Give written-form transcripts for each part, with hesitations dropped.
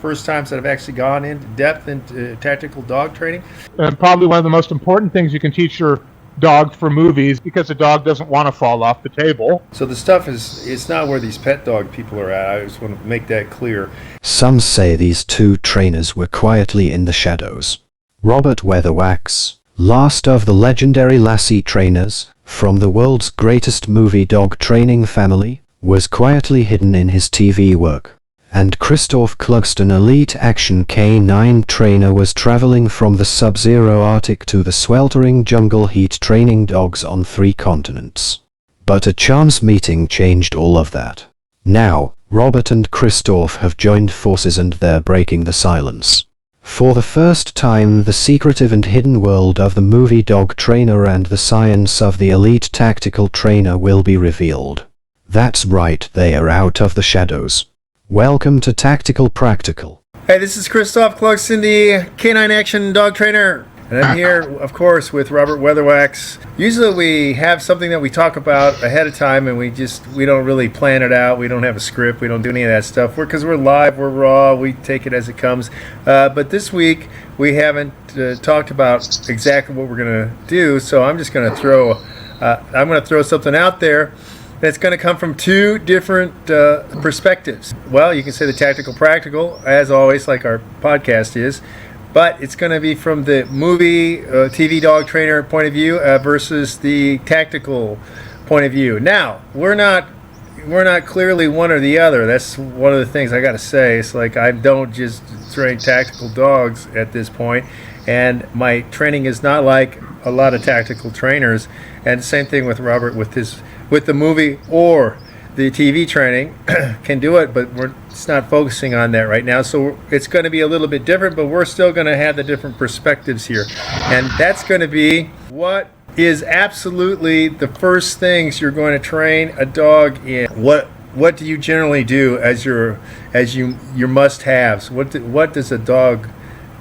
first times that I've actually gone into depth into tactical dog training. And probably one of the most important things you can teach your dog for movies, because the dog doesn't want to fall off the table. So the stuff it's not where these pet dog people are at. I just want to make that clear. Some say these two trainers were quietly in the shadows. Robert Weatherwax, last of the legendary Lassie trainers, from the world's greatest movie dog training family, was quietly hidden in his TV work. And Christophe, Clugston elite action K9 trainer, was traveling from the sub-zero Arctic to the sweltering jungle heat, training dogs on 3 continents. But a chance meeting changed all of that. Now, Robert and Christophe have joined forces and they're breaking the silence. For the first time, the secretive and hidden world of the movie dog trainer and the science of the elite tactical trainer will be revealed. That's right, they are out of the shadows. Welcome to Tactical Practical. Hey, this is Christophe Clugston, the K9 Action Dog Trainer. And I'm here, of course, with Robert Weatherwax. Usually we have something that we talk about ahead of time, and we don't really plan it out. We don't have a script. We don't do any of that stuff. Because we're live, we're raw, we take it as it comes. But this week we haven't talked about exactly what we're going to do, so I'm just going to throw something out there that's going to come from 2 different perspectives. Well, you can say the tactical practical, as always, like our podcast is, but it's going to be from the movie TV dog trainer point of view versus the tactical point of view. Now, we're not clearly one or the other. That's one of the things I got to say. It's like I don't just train tactical dogs at this point, and my training is not like a lot of tactical trainers. And the same thing with Robert with the movie or the TV training. Can do it, but we're just not focusing on that right now. So it's going to be a little bit different, but we're still going to have the different perspectives here. And that's going to be what is absolutely the first things you're going to train a dog in. What do you generally do as your must-haves? What does a dog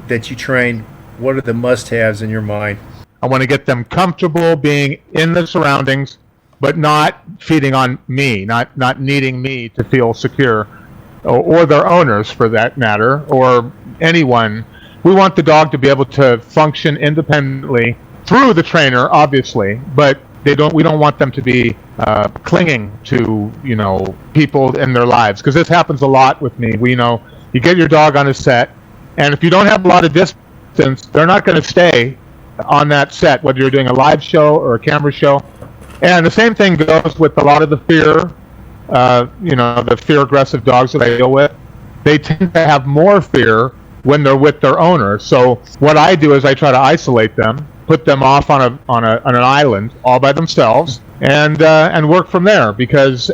that you train, what are the must-haves in your mind? I want to get them comfortable being in the surroundings, but not feeding on me, not needing me to feel secure, or their owners for that matter, or anyone. We want the dog to be able to function independently through the trainer, obviously, but we don't want them to be clinging to people in their lives, because this happens a lot with me. You get your dog on a set, and if you don't have a lot of distance, they're not going to stay on that set, whether you're doing a live show or a camera show. And the same thing goes with a lot of the fear aggressive dogs that I deal with. They tend to have more fear when they're with their owner. So what I do is I try to isolate them, put them off on an island all by themselves, and work from there. Because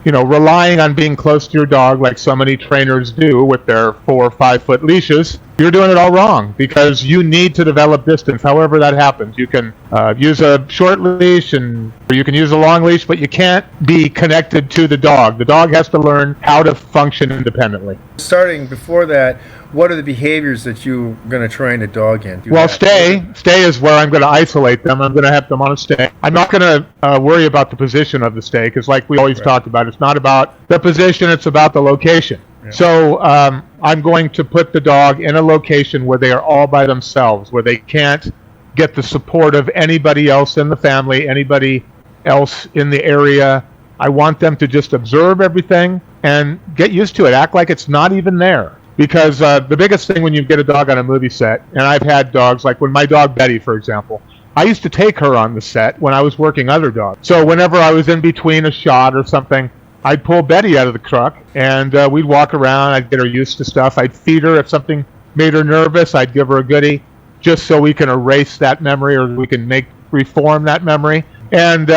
relying on being close to your dog like so many trainers do with their 4 or 5 foot leashes, you're doing it all wrong, because you need to develop distance however that happens. You can use a short leash or you can use a long leash, but you can't be connected to the dog. The dog has to learn how to function independently. Starting before that, what are the behaviors that you're going to train a dog in? Stay is where I'm going to isolate them. I'm going to have them on a stay. I'm not going to worry about the position of the stay, because like we always talked about, it's not about the position, it's about the location. Yeah. So I'm going to put the dog in a location where they are all by themselves, where they can't get the support of anybody else in the family, anybody else in the area. I want them to just observe everything and get used to it, act like it's not even there. Because the biggest thing when you get a dog on a movie set, and I've had dogs, like when my dog Betty, for example, I used to take her on the set when I was working other dogs. So whenever I was in between a shot or something, I'd pull Betty out of the truck, and we'd walk around. I'd get her used to stuff. I'd feed her. If something made her nervous, I'd give her a goodie, just so we can erase that memory, or we can reform that memory. And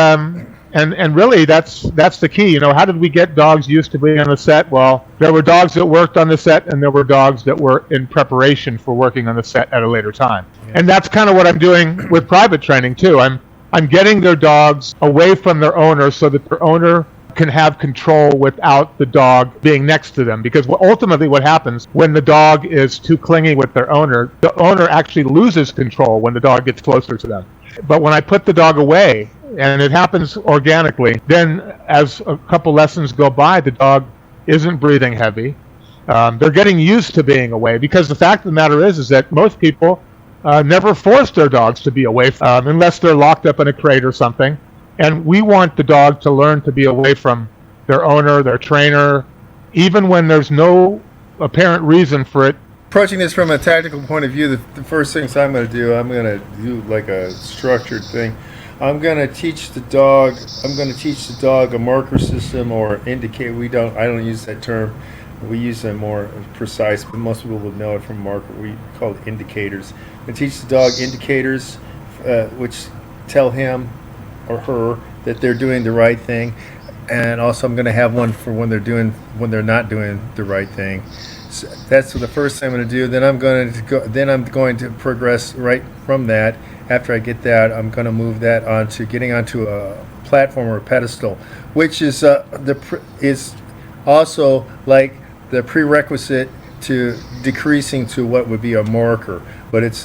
really, that's the key. How did we get dogs used to being on the set? Well, there were dogs that worked on the set, and there were dogs that were in preparation for working on the set at a later time. Yeah. And that's kind of what I'm doing with private training too. I'm getting their dogs away from their owner so that their owner can have control without the dog being next to them. Because ultimately what happens when the dog is too clingy with the owner actually loses control when the dog gets closer to them. But when I put the dog away, and it happens organically, then as a couple lessons go by, the dog isn't breathing heavy. They're getting used to being away, because the fact of the matter is that most people never force their dogs to be away unless they're locked up in a crate or something. And we want the dog to learn to be away from their owner, their trainer, even when there's no apparent reason for it. Approaching this from a tactical point of view, the first things I'm going to do like a structured thing. I'm going to teach the dog a marker system or indicate. I don't use that term. We use a more precise, but most people would know it from marker. We call it indicators. I teach the dog indicators, which tell him or her that they're doing the right thing, and also I'm going to have one for when they're not doing the right thing. So that's the first thing I'm going to do. Then I'm going to progress right from that. After I get that, I'm going to move that getting onto a platform or a pedestal, which is is also like the prerequisite to decreasing to what would be a marker. But it's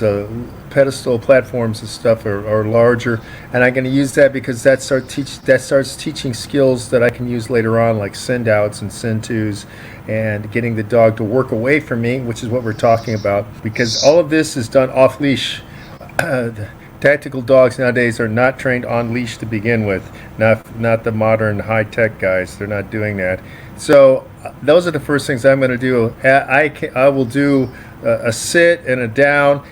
pedestal platforms and stuff are larger, and I'm going to use that because that starts teaching skills that I can use later on, like send outs and send tos, and getting the dog to work away from me, which is what we're talking about. Because all of this is done off leash. Tactical dogs nowadays are not trained on leash to begin with. Not the modern high-tech guys. They're not doing that. So those are the first things I'm going to do. I will do a sit and a down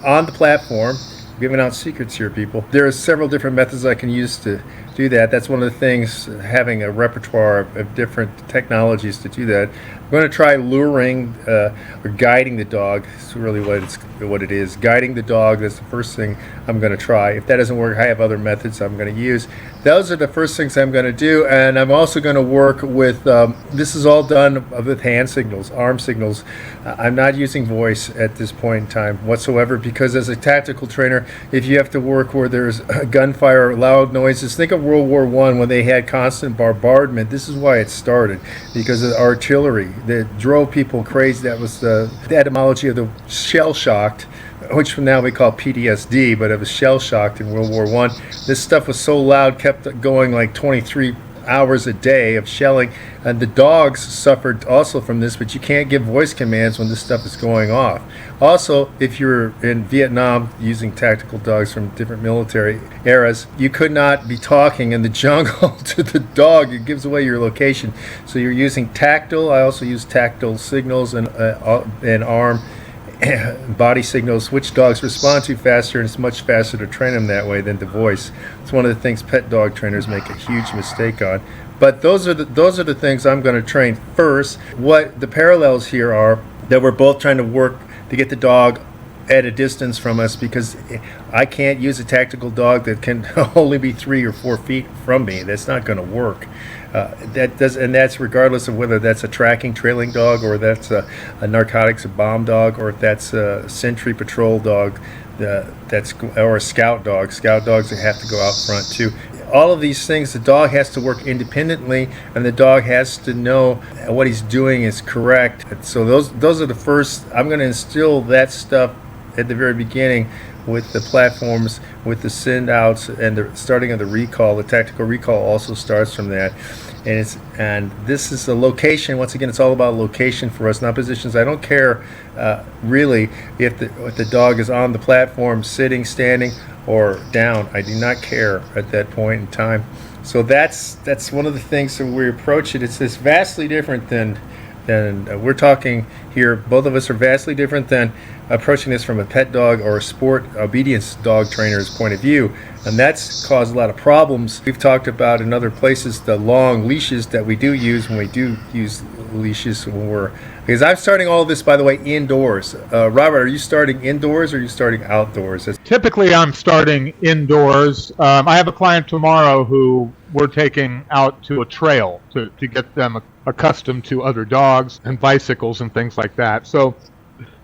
on the platform. I'm giving out secrets here, people. There are several different methods I can use to do that. That's one of the things, having a repertoire of different technologies to do that. I'm going to try luring or guiding the dog. It's really what it is. Guiding the dog, that's the first thing I'm going to try. If that doesn't work, I have other methods I'm going to use. Those are the first things I'm going to do, and I'm also going to work with, this is all done with hand signals, arm signals. I'm not using voice at this point in time whatsoever, because as a tactical trainer, if you have to work where there's gunfire, loud noises, think of World War I when they had constant bombardment. This is why it started, because of artillery that drove people crazy. That was the etymology of the shell-shocked, which now we call PTSD, but it was shell-shocked in World War I. This stuff was so loud, kept going like 23 hours a day of shelling, and the dogs suffered also from this, but you can't give voice commands when this stuff is going off. Also, if you're in Vietnam using tactical dogs from different military eras, you could not be talking in the jungle to the dog. It gives away your location. So you're using tactile. I also use tactile signals and arm body signals, which dogs respond to faster, and it's much faster to train them that way than the voice. It's one of the things pet dog trainers make a huge mistake on. But those are the things I'm going to train first. What the parallels here are that we're both trying to work to get the dog at a distance from us, because I can't use a tactical dog that can only be 3 or 4 feet from me. That's not going to work. That's regardless of whether that's a tracking, trailing dog, or that's a narcotics, a bomb dog, or if that's a sentry patrol dog, or a scout dog. Scout dogs that have to go out front too. All of these things, the dog has to work independently, and the dog has to know what he's doing is correct. So those are the first. I'm going to instill that stuff at the very beginning with the platforms, with the send outs, and the starting of the recall. The tactical recall also starts from that. And this is a location. Once again, it's all about location for us, not positions. I don't care really if the dog is on the platform, sitting, standing, or down. I do not care at that point in time. So that's one of the things that we approach it. It's vastly different than we're talking here. Both of us are vastly different than approaching this from a pet dog or a sport obedience dog trainer's point of view, and that's caused a lot of problems. We've talked about in other places the long leashes that we do use when we do use leashes because I'm starting all of this, by the way, indoors. Robert, are you starting indoors or are you starting outdoors? Typically, I'm starting indoors. I have a client tomorrow who we're taking out to a trail to get them accustomed to other dogs and bicycles and things like that. So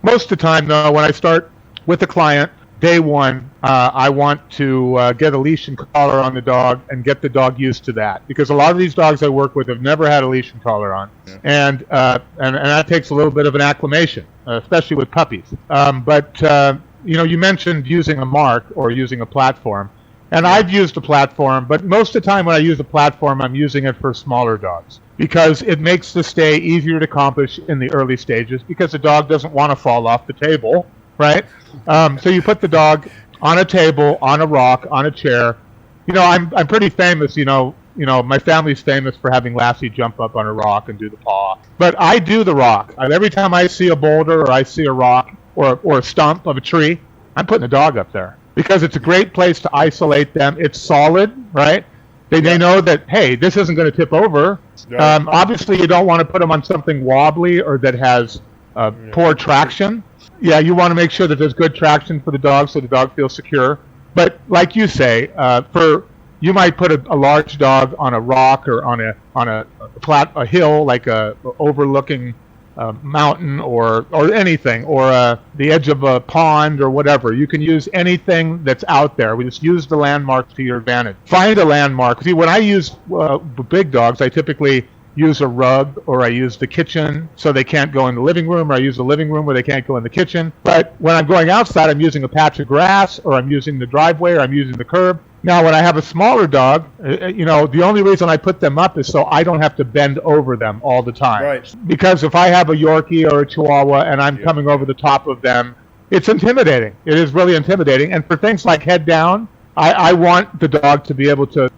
most of the time, though, when I start with a client, day one, I want to get a leash and collar on the dog and get the dog used to that, because a lot of these dogs I work with have never had a leash and collar on, and that takes a little bit of an acclimation, especially with puppies. But you mentioned using a mark or using a platform, And I've used a platform, but most of the time when I use a platform, I'm using it for smaller dogs because it makes the stay easier to accomplish in the early stages because the dog doesn't want to fall off the table, right? So you put the dog on a table, on a rock, on a chair. I'm pretty famous, my family's famous for having Lassie jump up on a rock and do the paw. But I do the rock. Every time I see a boulder or I see a rock or a stump of a tree, I'm putting a dog up there because it's a great place to isolate them. It's solid, right? They know that, hey, this isn't going to tip over. Right. Obviously, you don't want to put them on something wobbly or that has poor traction. Yeah, you want to make sure that there's good traction for the dog so the dog feels secure. But like you say, you might put a large dog on a rock or on a hill, like a overlooking mountain or anything, or the edge of a pond or whatever. You can use anything that's out there. We just use the landmarks to your advantage. Find a landmark. See, when I use big dogs, I typically use a rug, or I use the kitchen so they can't go in the living room, or I use the living room where they can't go in the kitchen. But when I'm going outside, I'm using a patch of grass, or I'm using the driveway, or I'm using the curb. Now, when I have a smaller dog, the only reason I put them up is so I don't have to bend over them all the time. Right. Because if I have a Yorkie or a Chihuahua and I'm coming over the top of them, it's intimidating. It is really intimidating. And for things like head down, I want the dog to be able to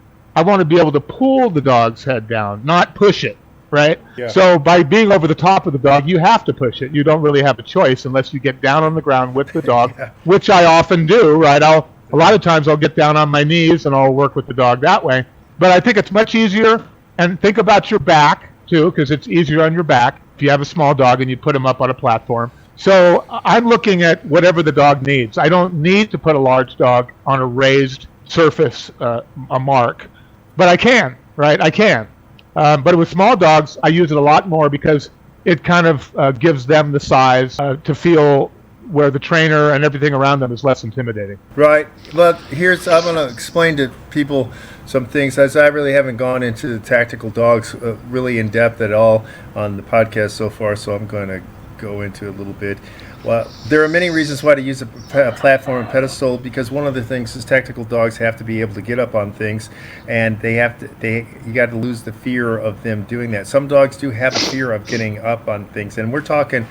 pull the dog's head down, not push it, right? Yeah. So by being over the top of the dog, you have to push it. You don't really have a choice unless you get down on the ground with the dog, which I often do, right? A lot of times I'll get down on my knees and I'll work with the dog that way. But I think it's much easier, and think about your back too, because it's easier on your back if you have a small dog and you put him up on a platform. So I'm looking at whatever the dog needs. I don't need to put a large dog on a raised surface, a mark. But I can, right? I can. But with small dogs, I use it a lot more because it kind of gives them the size to feel where the trainer and everything around them is less intimidating. Right. But I'm going to explain to people some things, as I really haven't gone into the tactical dogs really in depth at all on the podcast so far, so I'm going to go into it a little bit. Well, there are many reasons why to use a platform and pedestal, because one of the things is tactical dogs have to be able to get up on things, and you got to lose the fear of them doing that. Some dogs do have a fear of getting up on things, and we're talking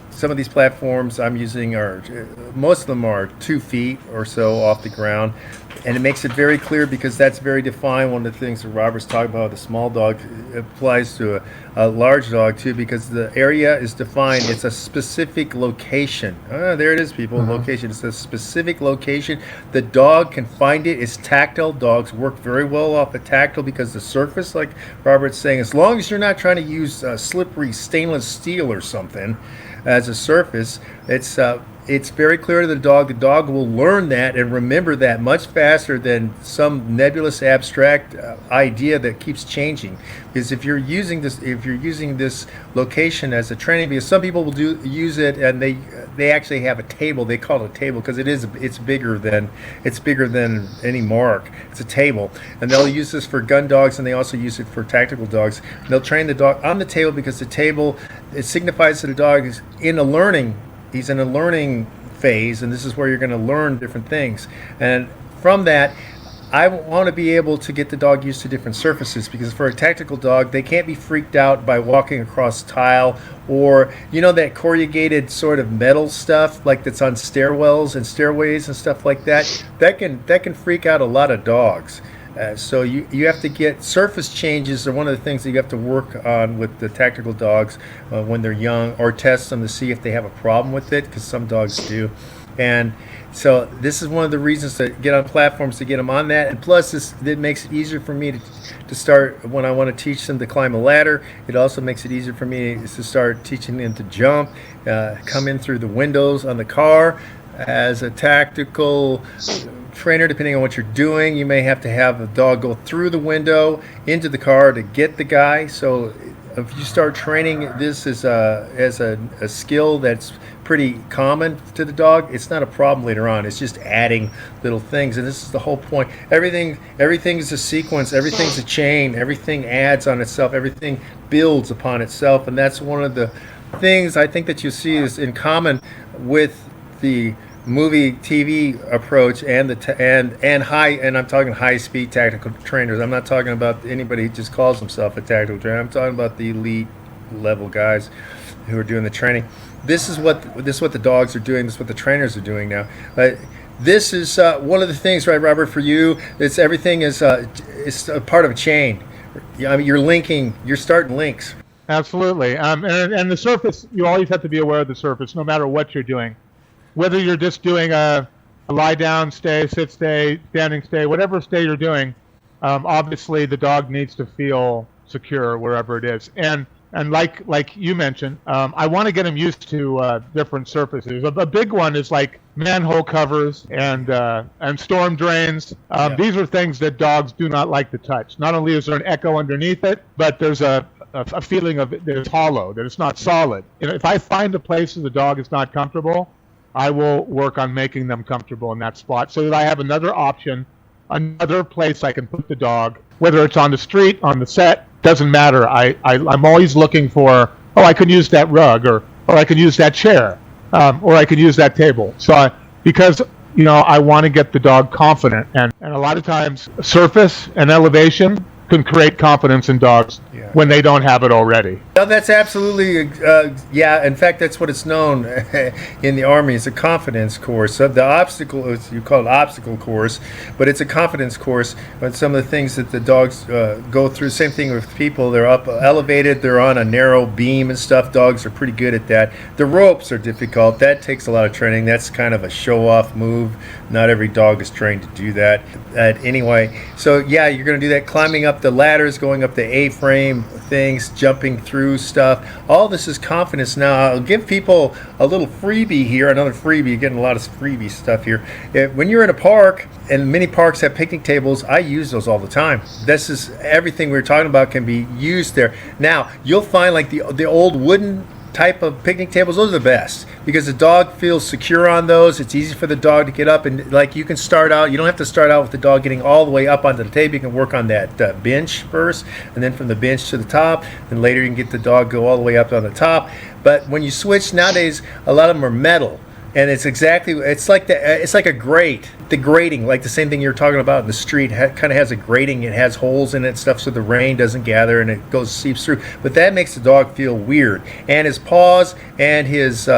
some of these platforms I'm using most of them are 2 feet or so off the ground, and it makes it very clear because that's very defined. One of the things that Robert's talking about, the small dog, applies to a large dog too, because the area is defined. It's a specific location. There it is, people. Location. It's a specific location. The dog can find it. It's tactile. Dogs work very well off of tactile because the surface, like Robert's saying, as long as you're not trying to use slippery stainless steel or something as a surface, it's very clear to the dog. The dog will learn that and remember that much faster than some nebulous abstract idea that keeps changing. Because if you're using this location as a training, because some people will use it and they actually have a table. They call it a table because it's bigger than any mark. It's a table, and they'll use this for gun dogs, and they also use it for tactical dogs. And they'll train the dog on the table because the table, it signifies that the dog is he's in a learning phase, and this is where you're going to learn different things. And from that, I want to be able to get the dog used to different surfaces, because for a tactical dog, they can't be freaked out by walking across tile or that corrugated sort of metal stuff like that's on stairwells and stairways and stuff like that. That can freak out a lot of dogs. So you have to get surface changes are one of the things that you have to work on with the tactical dogs when they're young, or test them to see if they have a problem with it, because some dogs do. And so this is one of the reasons to get on platforms, to get them on that. And plus, it makes it easier for me to start when I want to teach them to climb a ladder. It also makes it easier for me to start teaching them to jump, come in through the windows on the car. As a tactical trainer, depending on what you're doing, you may have to have the dog go through the window into the car to get the guy. So if you start training this as a skill that's pretty common to the dog, it's not a problem later on. It's just adding little things, and this is the whole point. Everything's a sequence, everything's a chain, everything adds on itself, everything builds upon itself, and that's one of the things I think that you see is in common with the movie TV approach and and I'm talking high speed tactical trainers. I'm not talking about anybody who just calls himself a tactical trainer. I'm talking about the elite level guys who are doing the training. This is what the dogs are doing. This is what the trainers are doing now. This is one of the things, right, Robert? For you, it's everything is it's a part of a chain. I mean, you're starting links. Absolutely. And the surface, you always have to be aware of the surface, no matter what you're doing. Whether you're just doing a lie down stay, sit stay, standing stay, whatever stay you're doing, obviously the dog needs to feel secure wherever it is. And like you mentioned, I want to get them used to different surfaces. A big one is like manhole covers and storm drains. These are things that dogs do not like to touch. Not only is there an echo underneath it, but there's a feeling of it that it's hollow, that it's not solid. If I find a place where the dog is not comfortable, I will work on making them comfortable in that spot so that I have another option, another place I can put the dog, whether it's on the street, on the set, doesn't matter. I'm always looking for, I could use that rug, or I could use that chair, or I could use that table. So because I want to get the dog confident, and a lot of times surface and elevation can create confidence in dogs when they don't have it already. No, that's absolutely, in fact, that's what it's known in the Army. It's a confidence course. So the obstacle, you call it obstacle course, but it's a confidence course. But some of the things that the dogs go through, same thing with people. They're up elevated, they're on a narrow beam and stuff. Dogs are pretty good at that. The ropes are difficult. That takes a lot of training. That's kind of a show-off move. Not every dog is trained to do that. Anyway, so yeah, you're going to do that. Climbing up the ladders, going up the A-frame things, jumping through stuff. All this is confidence. Now, I'll give people a little freebie here, another freebie. You're getting a lot of freebie stuff here. When you're in a park, and many parks have picnic tables, I use those all the time. This is everything we were talking about can be used there. Now, you'll find like the old wooden type of picnic tables, those are the best because the dog feels secure on those. It's easy for the dog to get up, and like you can start out, you don't have to start out with the dog getting all the way up onto the table. You can work on that bench first, and then from the bench to the top, and later you can get the dog go all the way up on the top. But when you switch nowadays, a lot of them are metal, and it's like a grate. The grating, like the same thing you were talking about in the street, kind of has a grating. It has holes in it and stuff so the rain doesn't gather and it seeps through. But that makes the dog feel weird. And his paws and his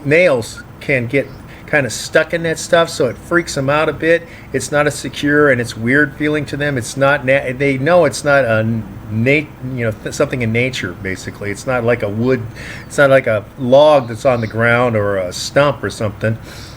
nails can get kind of stuck in that stuff, so it freaks them out a bit. It's not as secure, and it's weird feeling to them. It's not. They know it's not something in nature. Basically, it's not like a wood. It's not like a log that's on the ground or a stump or something.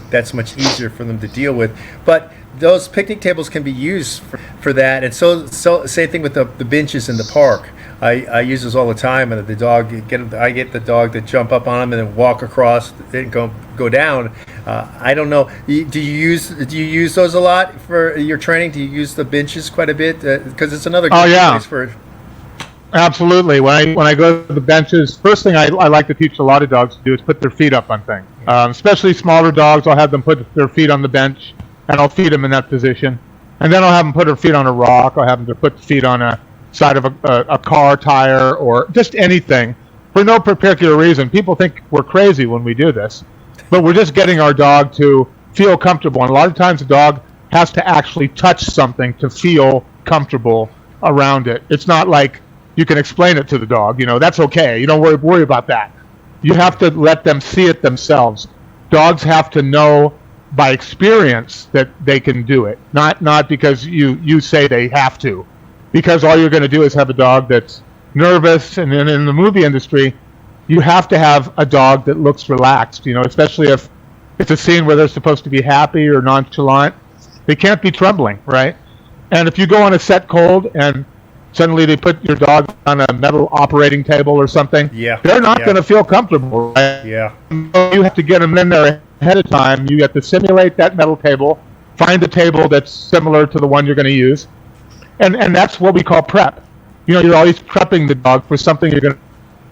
That's much easier for them to deal with. But those picnic tables can be used for that. And so same thing with the benches in the park. I use those all the time, and I get the dog to jump up on them and then walk across, then go down. I don't know. Do you use those a lot for your training? Do you use the benches quite a bit? Because it's another good place for it. Absolutely. When I go to the benches, first thing I like to teach a lot of dogs to do is put their feet up on things. Especially smaller dogs, I'll have them put their feet on the bench, and I'll feed them in that position. And then I'll have them put their feet on a rock. I'll have them to put the feet on a side of a car tire or just anything for no particular reason. People think we're crazy when we do this, but we're just getting our dog to feel comfortable. And a lot of times the dog has to actually touch something to feel comfortable around it. It's not like you can explain it to the dog. That's okay. You don't worry about that. You have to let them see it themselves. Dogs have to know by experience that they can do it, not because you say they have to. Because all you're going to do is have a dog that's nervous, and in the movie industry, you have to have a dog that looks relaxed, especially if it's a scene where they're supposed to be happy or nonchalant. They can't be trembling, right? And if you go on a set cold and suddenly they put your dog on a metal operating table or something, they're not going to feel comfortable, right? Yeah. You have to get them in there ahead of time. You have to simulate that metal table, find a table that's similar to the one you're going to use, and that's what we call prep. You're always prepping the dog for something you're going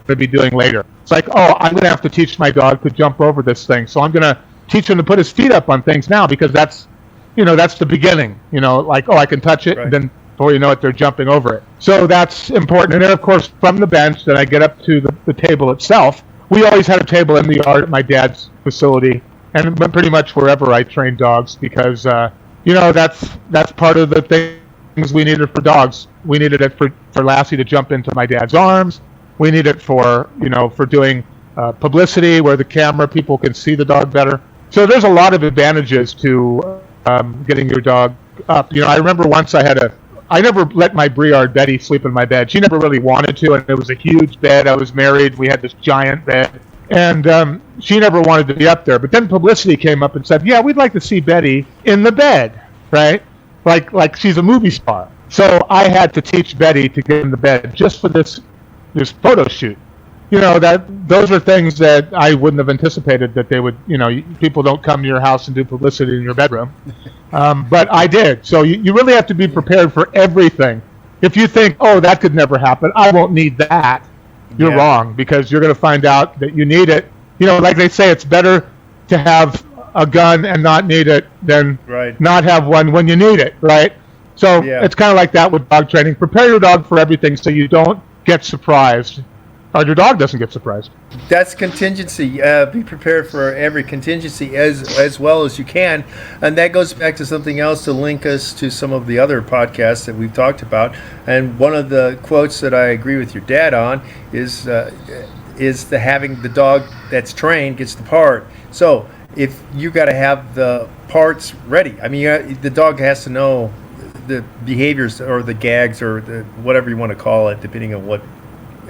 to be doing later. It's like, I'm going to have to teach my dog to jump over this thing, so I'm going to teach him to put his feet up on things now, because that's the beginning. Like, I can touch it, right. And then before you know it, they're jumping over it. So that's important. And then, of course, from the bench, then I get up to the table itself. We always had a table in the yard at my dad's facility and pretty much wherever I train dogs, because that's part of the things we needed for dogs. We needed it for Lassie to jump into my dad's arms. We need it for doing publicity where the camera people can see the dog better. So there's a lot of advantages to getting your dog up. I remember once I never let my Briard Betty sleep in my bed. She never really wanted to, and it was a huge bed. I was married. We had this giant bed, and she never wanted to be up there. But then publicity came up and said, "Yeah, we'd like to see Betty in the bed, right? Like she's a movie star." So I had to teach Betty to get in the bed just for this photo shoot. Those are things that I wouldn't have anticipated that they would. People don't come to your house and do publicity in your bedroom, but I did. So you really have to be prepared for everything. If you think, "Oh, that could never happen, I won't need that," you're wrong, because you're going to find out that you need it. Like they say, it's better to have a gun and not need it than not have one when you need it, right? So it's kind of like that with dog training. Prepare your dog for everything so you don't get surprised, or your dog doesn't get surprised. That's contingency. Be prepared for every contingency as well as you can. And that goes back to something else to link us to some of the other podcasts that we've talked about. And one of the quotes that I agree with your dad on is the having the dog that's trained gets the part. So if you got to have the parts ready, I mean, the dog has to know the behaviors or the gags or whatever you want to call it, depending on what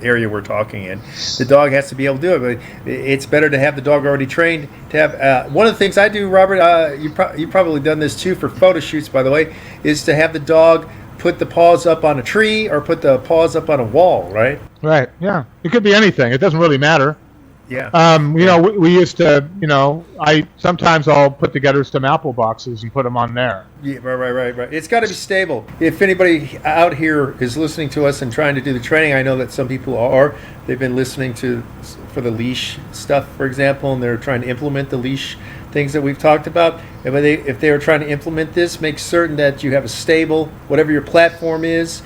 area we're talking in. The dog has to be able to do it, but it's better to have the dog already trained. To have one of the things I do, Robert, you've probably done this too for photo shoots, by the way, is to have the dog put the paws up on a tree or put the paws up on a wall, right? Right. Yeah. It could be anything. It doesn't really matter. Yeah. We used to, sometimes I'll put together some apple boxes and put them on there. Yeah, right. It's got to be stable. If anybody out here is listening to us and trying to do the training, I know that some people are. They've been listening for the leash stuff, for example, and they're trying to implement the leash things that we've talked about. And if they are trying to implement this, make certain that you have a stable, whatever your platform is,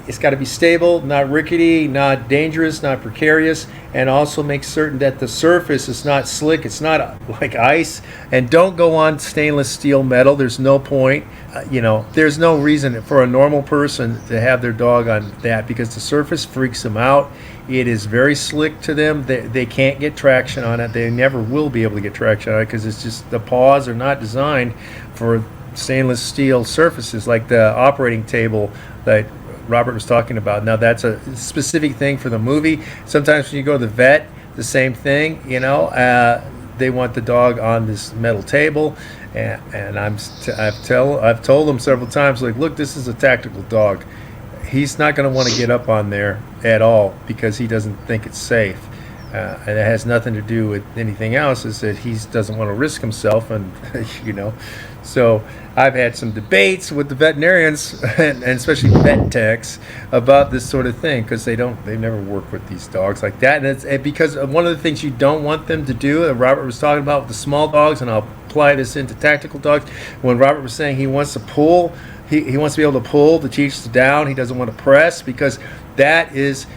it's got to be stable, not rickety, not dangerous, not precarious, and also make certain that the surface is not slick, it's not like ice, and don't go on stainless steel metal. There's no point. There's no reason for a normal person to have their dog on that, because the surface freaks them out. It is very slick to them. They can't get traction on it. They never will be able to get traction on it, because it's just the paws are not designed for stainless steel surfaces like the operating table that Robert was talking about. Now that's a specific thing for the movie. Sometimes when you go to the vet, the same thing. They want the dog on this metal table, and I've told them several times, like, look, this is a tactical dog. He's not going to want to get up on there at all because he doesn't think it's safe. And it has nothing to do with anything else. Is that he doesn't want to risk himself, and So I've had some debates with the veterinarians and especially vet techs about this sort of thing, because they've never worked with these dogs like that, and it's because one of the things you don't want them to do. And Robert was talking about with the small dogs, and I'll apply this into tactical dogs. When Robert was saying he wants to pull, he wants to be able to pull to teach the down. He doesn't want to press, because that is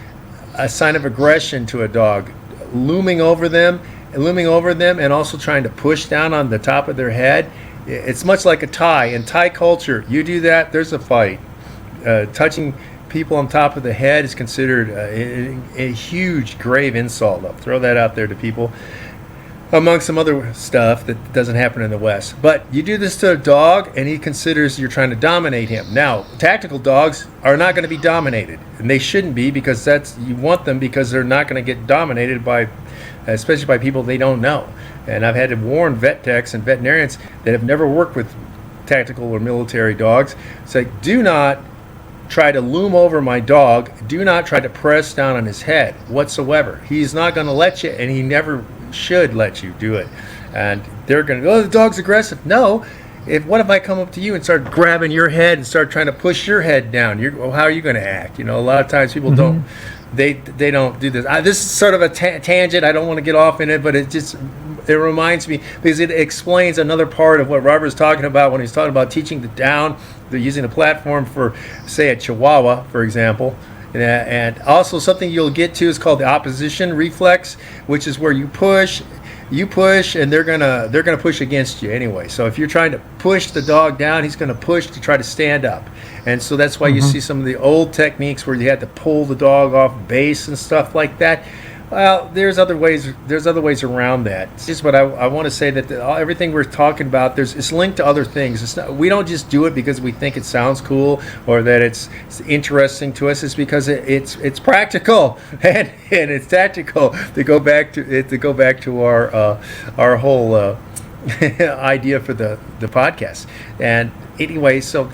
a sign of aggression to a dog. Looming over them, and also trying to push down on the top of their head. It's much like a tie. In Thai culture, you do that, there's a fight. Touching people on top of the head is considered a huge, grave insult. I'll throw that out there to people, among some other stuff that doesn't happen in the West. But you do this to a dog, and he considers you're trying to dominate him. Now, tactical dogs are not going to be dominated, and they shouldn't be, because you want them, because they're not going to get dominated by, especially by people they don't know. And I've had to warn vet techs and veterinarians that have never worked with tactical or military dogs. It's like, do not try to loom over my dog. Do not try to press down on his head whatsoever. He's not going to let you, and he never should let you do it. And they're going to go, oh, the dog's aggressive. No. What if I come up to you and start grabbing your head and start trying to push your head down? How are you going to act? A lot of times people don't. They don't do this. This is sort of a tangent. I don't want to get off in it, but it reminds me, because it explains another part of what Robert was talking about when he's talking about teaching the down. They're using a platform for, say, a Chihuahua, for example. And also something you'll get to is called the opposition reflex, which is where you push. you push, and they're gonna push against you anyway. So if you're trying to push the dog down, he's gonna push to try to stand up. And so that's why you see some of the old techniques where you had to pull the dog off base and stuff like that. Well, there's other ways. There's other ways around that. It's just what I want to say, that everything we're talking about, it's linked to other things. It's not, we don't just do it because we think it sounds cool or that it's interesting to us. It's because it's practical and it's tactical. To go back to our whole idea for the podcast. And anyway, so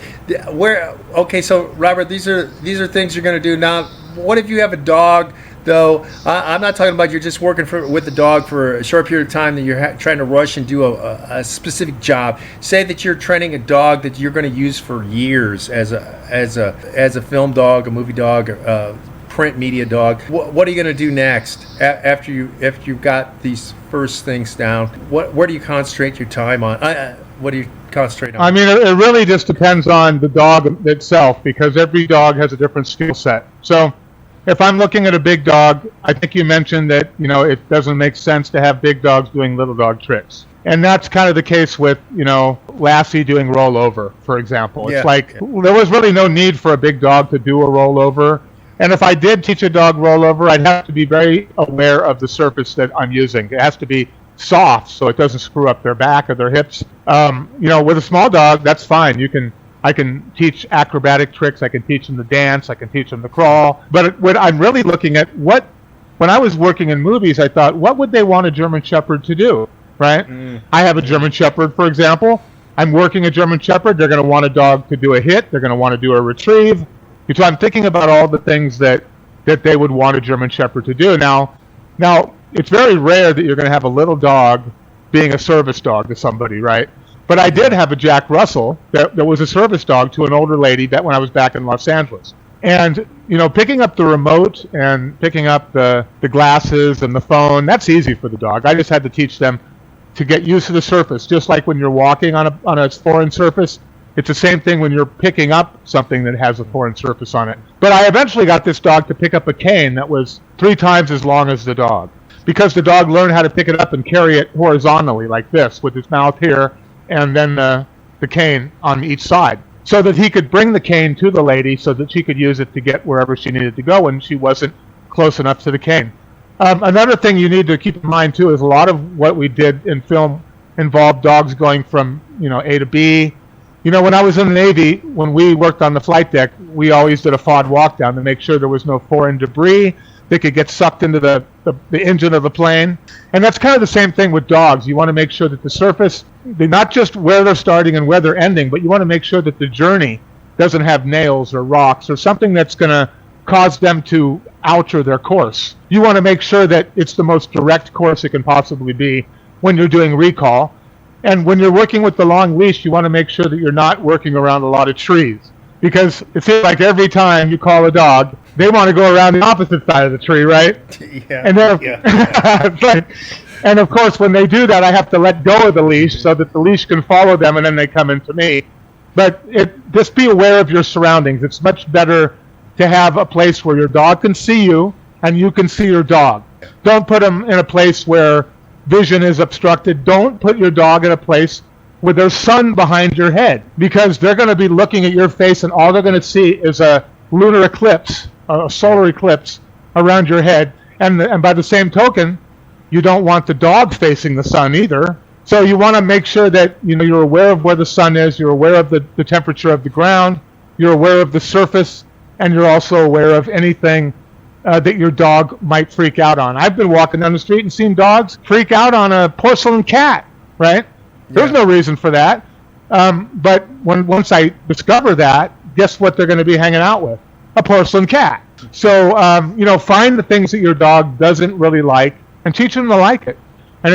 so Robert, these are things you're going to do now. What if you have a dog? Though I'm not talking about you're just working with the dog for a short period of time, that you're trying to rush and do a specific job. Say that you're training a dog that you're going to use for years as a film dog, a movie dog, print media dog. What are you going to do next after you've got these first things down? Where do you concentrate your time on? What do you concentrate on? I mean, it really just depends on the dog itself, because every dog has a different skill set. So if I'm looking at a big dog, I think you mentioned that, it doesn't make sense to have big dogs doing little dog tricks. And that's kind of the case with, Lassie doing rollover, for example. It's there was really no need for a big dog to do a rollover. And if I did teach a dog rollover, I'd have to be very aware of the surface that I'm using. It has to be soft so it doesn't screw up their back or their hips. With a small dog, that's fine. I can teach acrobatic tricks. I can teach them to dance. I can teach them to crawl. But what I'm really looking at, when I was working in movies, I thought, what would they want a German Shepherd to do, right? I have a German Shepherd, for example. I'm working a German Shepherd. They're going to want a dog to do a hit. They're going to want to do a retrieve. So I'm thinking about all the things that they would want a German Shepherd to do. Now, it's very rare that you're going to have a little dog being a service dog to somebody, right? But I did have a Jack Russell that was a service dog to an older lady that when I was back in Los Angeles. And, picking up the remote and picking up the glasses and the phone, that's easy for the dog. I just had to teach them to get used to the surface. Just like when you're walking on a foreign surface, it's the same thing when you're picking up something that has a foreign surface on it. But I eventually got this dog to pick up a cane that was 3 times as long as the dog, because the dog learned how to pick it up and carry it horizontally like this, with his mouth here, and then the cane on each side, so that he could bring the cane to the lady so that she could use it to get wherever she needed to go when she wasn't close enough to the cane. Another thing you need to keep in mind, too, is a lot of what we did in film involved dogs going from A to B. When I was in the Navy, when we worked on the flight deck, we always did a FOD walk down to make sure there was no foreign debris that could get sucked into the engine of the plane. And that's kind of the same thing with dogs. You want to make sure that the surface, not just where they're starting and where they're ending, but you want to make sure that the journey doesn't have nails or rocks or something that's going to cause them to alter their course. You want to make sure that it's the most direct course it can possibly be when you're doing recall. And when you're working with the long leash, you want to make sure that you're not working around a lot of trees. Because it seems like every time you call a dog, they want to go around the opposite side of the tree, right? Yeah. And then, and of course, when they do that, I have to let go of the leash so that the leash can follow them, and then they come into me. But just be aware of your surroundings. It's much better to have a place where your dog can see you and you can see your dog. Don't put them in a place where vision is obstructed. Don't put your dog in a place where there's sun behind your head, because they're going to be looking at your face and all they're going to see is a lunar eclipse, a solar eclipse around your head. And by the same token, you don't want the dog facing the sun either. So you want to make sure that you're aware of where the sun is, you're aware of the temperature of the ground, you're aware of the surface, and you're also aware of anything that your dog might freak out on. I've been walking down the street and seen dogs freak out on a porcelain cat, right? There's no reason for that. But once I discover that, guess what they're going to be hanging out with? A porcelain cat. So, find the things that your dog doesn't really like and teach them to like it. And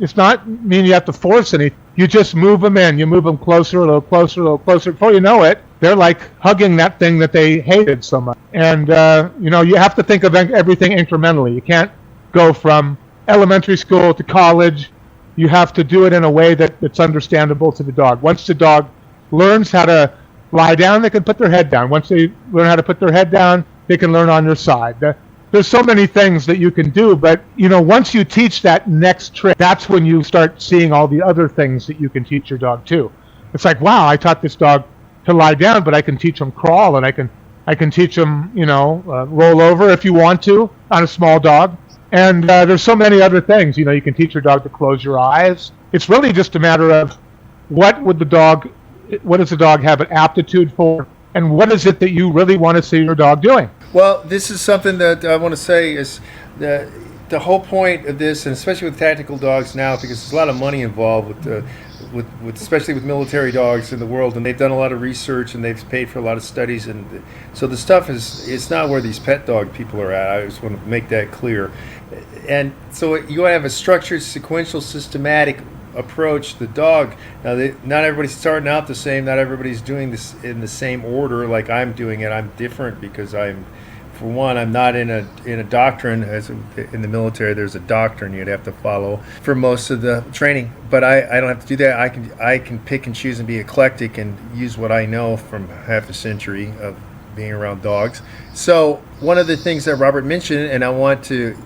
it's not mean you have to force anything. You just move them in. You move them closer, a little closer, a little closer. Before you know it, they're like hugging that thing that they hated so much. And, you have to think of everything incrementally. You can't go from elementary school to college. You have to do it in a way that's understandable to the dog. Once the dog learns how to lie down, they can put their head down. Once they learn how to put their head down, they can learn on your side. there's so many things that you can do, but once you teach that next trick, that's when you start seeing all the other things that you can teach your dog too. It's like, wow, I taught this dog to lie down, but I can teach him crawl, and I can teach him, roll over if you want to on a small dog. And there's so many other things. You can teach your dog to close your eyes. It's really just a matter of what does the dog have an aptitude for, and what is it that you really want to see your dog doing? Well, this is something that I want to say is the whole point of this, and especially with tactical dogs now, because there's a lot of money involved with especially with military dogs in the world, and they've done a lot of research and they've paid for a lot of studies, and so the stuff it's not where these pet dog people are at. I just want to make that clear. And so you have a structured, sequential, systematic approach to the dog. Now, not everybody's starting out the same. Not everybody's doing this in the same order like I'm doing it. I'm different because for one, I'm not in a doctrine. As in the military, there's a doctrine you'd have to follow for most of the training. But I don't have to do that. I can pick and choose and be eclectic and use what I know from half a century of being around dogs. So one of the things that Robert mentioned, and I want to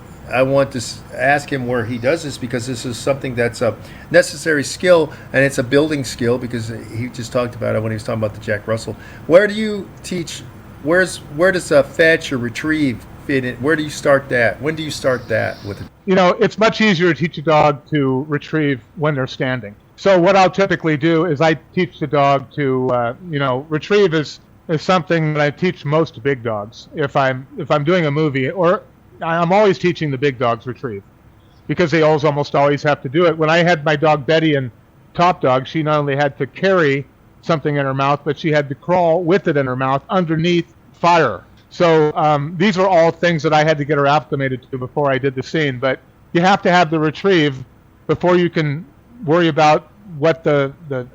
ask him where he does this, because this is something that's a necessary skill, and it's a building skill, because he just talked about it when he was talking about the Jack Russell. Where do you teach? Where does a fetch or retrieve fit in? Where do you start that? When do you start that with it? It's much easier to teach a dog to retrieve when they're standing. So what I'll typically do is I teach the dog to, retrieve is something that I teach most big dogs. If I'm doing a movie, or I'm always teaching the big dogs retrieve, because they almost always have to do it. When I had my dog Betty in Top Dog, she not only had to carry something in her mouth, but she had to crawl with it in her mouth underneath fire. So these are all things that I had to get her acclimated to before I did the scene. But you have to have the retrieve before you can worry about what the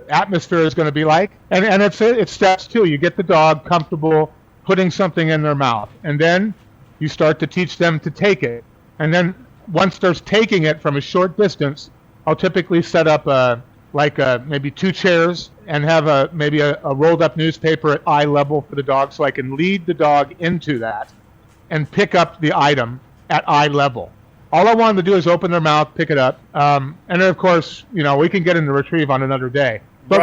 atmosphere is going to be like. And it's steps too. You get the dog comfortable putting something in their mouth, and then you start to teach them to take it. And then once they're taking it from a short distance, I'll typically set up maybe 2 chairs and have maybe a rolled up newspaper at eye level for the dog, so I can lead the dog into that and pick up the item at eye level. All I want them to do is open their mouth, pick it up, and then of course, we can get into retrieve on another day. But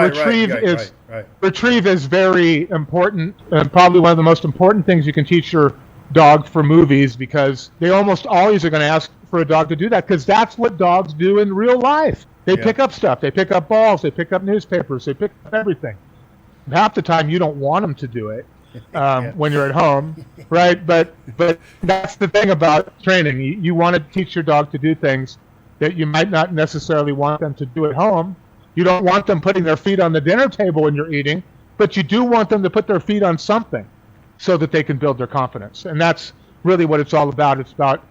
retrieve is very important, and probably one of the most important things you can teach your dog for movies, because they almost always are going to ask for a dog to do that, because that's what dogs do in real life. They pick up stuff. They pick up balls. They pick up newspapers. They pick up everything. Half the time, you don't want them to do it when you're at home, right? But that's the thing about training. You want to teach your dog to do things that you might not necessarily want them to do at home. You don't want them putting their feet on the dinner table when you're eating, but you do want them to put their feet on something so that they can build their confidence. And that's really what it's all about. It's about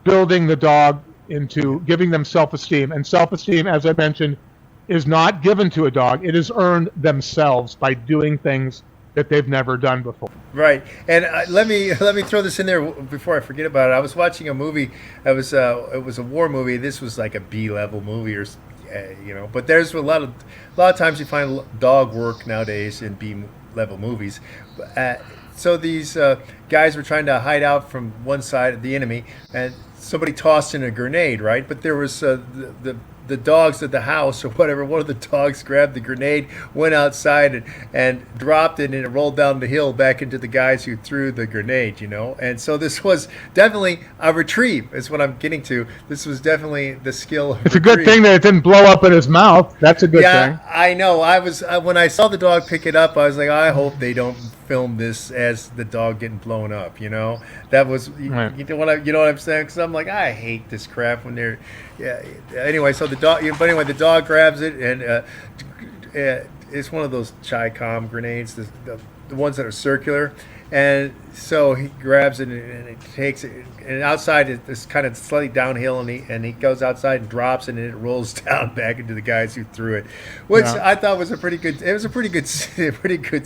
building the dog into giving them self-esteem. And self-esteem, as I mentioned, is not given to a dog. It is earned themselves by doing things that they've never done before. Right. And let me throw this in there before I forget about it. I was watching a movie. It was a war movie. This was like a B-level movie, or But there's a lot of times you find dog work nowadays in B-level movies. So these guys were trying to hide out from one side of the enemy, and somebody tossed in a grenade, right? But there was the dogs at the house or whatever. One of the dogs grabbed the grenade, went outside and dropped it, and it rolled down the hill back into the guys who threw the grenade, And so this was definitely a retrieve, is what I'm getting to. This was definitely the skill of It's retrieve. A good thing that it didn't blow up in his mouth. That's a good thing. Yeah, I know. When I saw the dog pick it up, I was like, I hope they don't film this as the dog getting blown up. That was right. you know what I'm saying? Because I'm like, I hate this crap when they're anyway. So the dog grabs it, and it's one of those Chi-Com grenades, the ones that are circular, and so he grabs it and it takes it, and outside it's kind of slightly downhill, and he goes outside and drops it, and it rolls down back into the guys who threw it, which I thought was a pretty good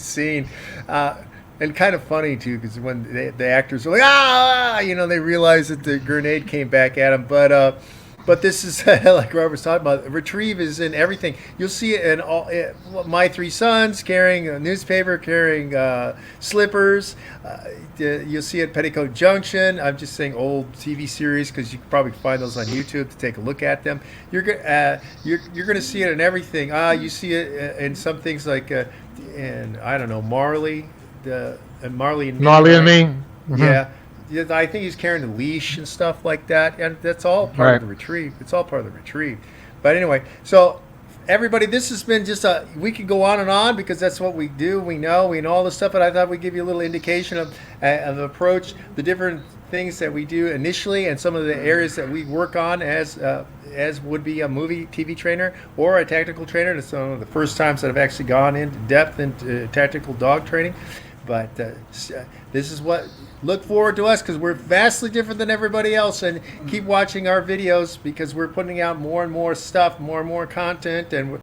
scene. And kind of funny too, because when the actors were like, they realized that the grenade came back at them. But But this is like Robert was talking about. Retrieve is in everything. You'll see it in all. My three sons carrying a newspaper, carrying slippers. You'll see it at Petticoat Junction. I'm just saying old TV series because you can probably find those on YouTube to take a look at them. You're going to see it in everything. You see it in some things like in I don't know Marley, Marley and Me. Marley and Me. Mm-hmm. Yeah. Yeah, I think he's carrying a leash and stuff like that, and that's all part of the retrieve. It's all part of the retrieve. But anyway, so everybody, this has been just we could go on and on because that's what we do. We know all this stuff, but I thought we'd give you a little indication of the approach, the different things that we do initially, and some of the areas that we work on as would be a movie TV trainer or a tactical trainer. It's some of the first times that I've actually gone into depth into tactical dog training. But this is what look forward to us because we're vastly different than everybody else, and keep watching our videos because we're putting out more and more stuff, more and more content, and